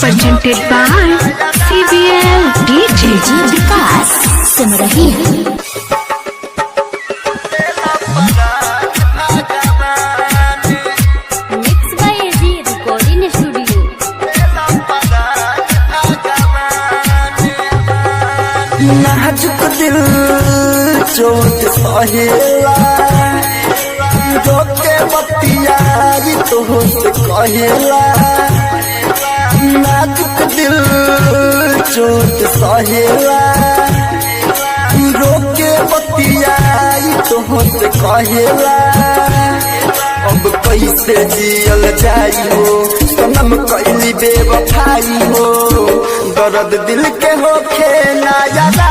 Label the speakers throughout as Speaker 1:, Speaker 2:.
Speaker 1: presented by CBL DJ विकास सुन रही है।
Speaker 2: Mixed by AG Recording Studio।
Speaker 3: नाजुक दिल चोट सहेला रोके बतियारी तोहसे कहेला। नाजुक दिल चोट सहेला रोके बतियारी तोहसे कहेला। अब कैसे जियल जाई हो सनम कैली बेवफाई हो। दर्द दिल के होखे ना यादा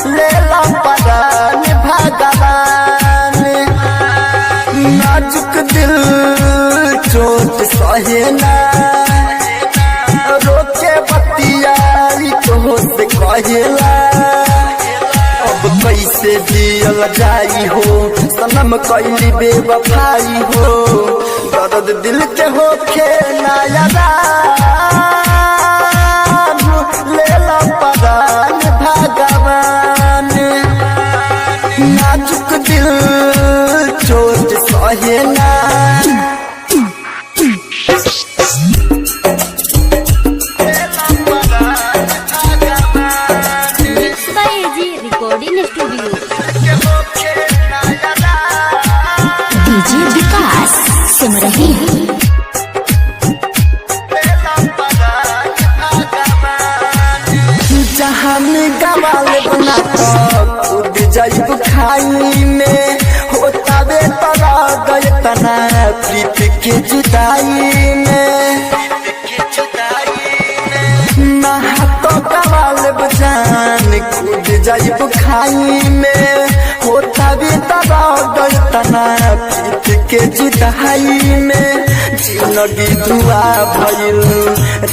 Speaker 3: लेला परान भगवान। नाजुक दिल चोट सहे ना रोके बतियारी तोहसे कहेला। अब कैसे जियल जाई हो सनम कैली बेवफाई हो। दर्द दिल के होखे ना यादा लेला परान भगवान। नाजुक दिल चोट सहे ना।
Speaker 2: Mixed by AG Recording Studio।
Speaker 1: DJ विकास सुन रही है।
Speaker 3: जहान गवाल बना खुद जाइब खाई में होता बे तरा गए तना प्रीत के जुदाई में। नहा तो गवाल बजान खुद जाइब खाई में होता बे तरा गए तना प्रीत के जुदाई में। जिंदगी धुआ भइल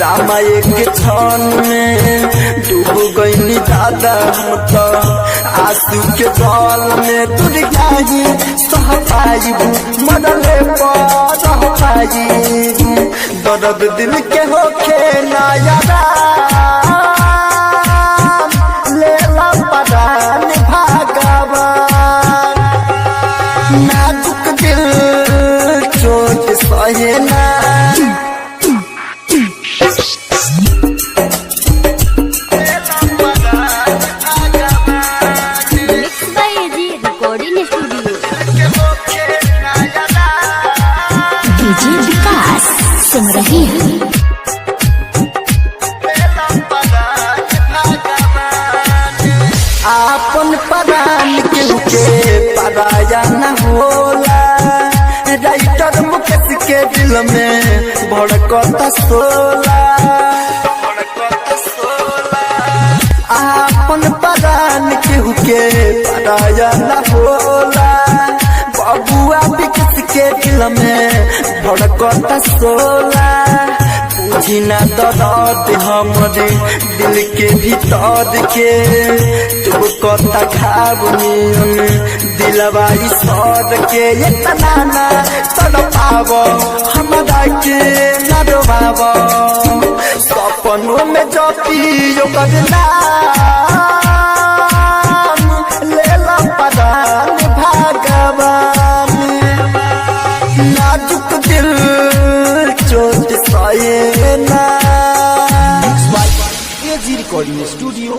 Speaker 3: रामाय के छन में डूब गईनी दादा हम तो आंसू के जल में। दुर्गा ही सह पाइब मरले पर पाइब। दर्द दिल के होखे ना यादा लेला परान भगवान। नाजुक दिल चोट सहे ना।
Speaker 2: Mixed by AG Recording Studio।
Speaker 1: DJ विकास सुन रही है।
Speaker 3: आपन परान के पराया न होला। राइटर मुकेश के दिल में भड़कता सोला। आपन परान के पराया न होला। बबुआ विकास के दिल में भड़कता सोला। बुझी ना दर्द हमरे दिल के भीतर के तू कता घावनी दिलवाई सर के। इतना ना तड़पाव हमरा के ना डोबाव सपनों में जपियो करना लेला परान भगवान। नाजुक दिल चोट सहे ना।
Speaker 4: AG Recording Studio